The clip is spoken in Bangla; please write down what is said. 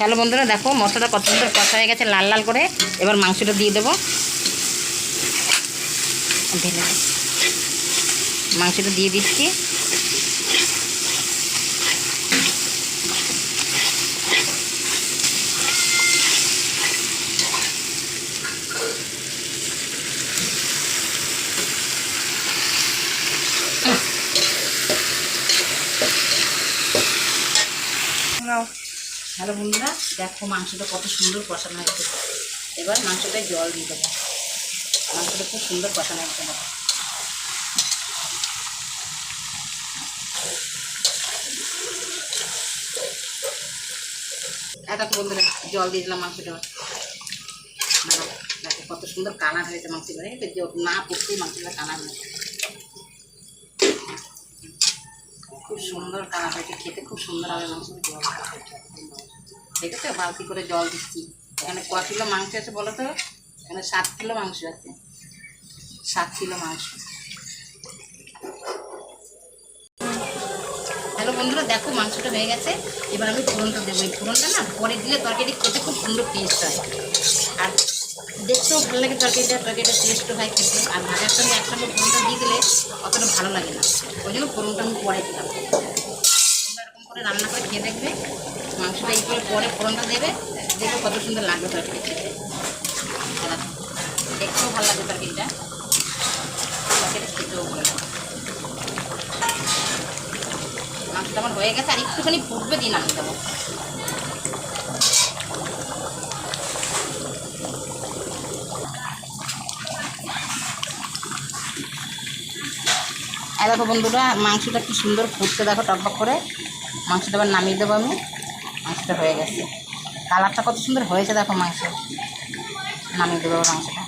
হ্যালো বন্ধুরা, দেখো মশলাটা কত সুন্দর কষা হয়ে গেছে লাল লাল করে। এবার মাংসটা দিয়ে দেবো, মাংসটা দিয়ে দিচ্ছি। হ্যালো বন্ধুরা, দেখো মাংসটা কত সুন্দর কষানো হয়েছে। এবার মাংসটায় জল দিয়ে দেবো। মাংসটা খুব সুন্দর কষানো হয়েছে। দেখো বন্ধুরা, জল দিয়ে দিলাম মাংসটা। দেখো কত সুন্দর কালার হয়েছে মাংসটা, না করতেই মাংসটা কালার হয়েছে, খুব সুন্দর কালার হয়েছে, খেতে খুব সুন্দর হবে মাংসটা। জল দেখেছো, বালতি করে জল দিচ্ছি। এখানে ক কিলো মাংস আছে বলো তো? এখানে 7 কিলো মাংস আছে, 7 কিলো মাংস। হ্যালো বন্ধুরা, দেখো মাংসটা হয়ে গেছে। এবার আমি ফোড়নটা দেবো। এই ফোড়নটা না পরে দিলে তরকারি খেতে খুব সুন্দর টেস্ট হয়, আর দেখতেও ভালো লাগে। তরকারিটা টেস্টও হয় খেতে। আর ভাজার সঙ্গে একসঙ্গে ফোড়নটা দিয়ে দিলে অতটা ভালো লাগে না, ওই জন্য ফোড়নটা আমি পরে দিলাম। তোমরা এরকম করে রান্না করে খেয়ে দেখবে, মাংসটা এই করে পরে ফোড়নটা দেবে, দেখবে কত সুন্দর লাগবে তরকারি খেতে। দেখতেও ভালো লাগবে তরকারিটা খেতেও ভালো লাগে। মাংসটা আমার হয়ে গেছে, আর একটুখানি ফুটবে দিয়ে নামিয়ে দেবো। দেখো বন্ধুরা, মাংসটা কি সুন্দর ফুটতে, দেখো টকবক করে। মাংসটা আবার নামিয়ে দেবো আমি। মাংসটা হয়ে গেছে, কালারটা কত সুন্দর হয়েছে দেখো। মাংস নামিয়ে দেবো মাংসটা।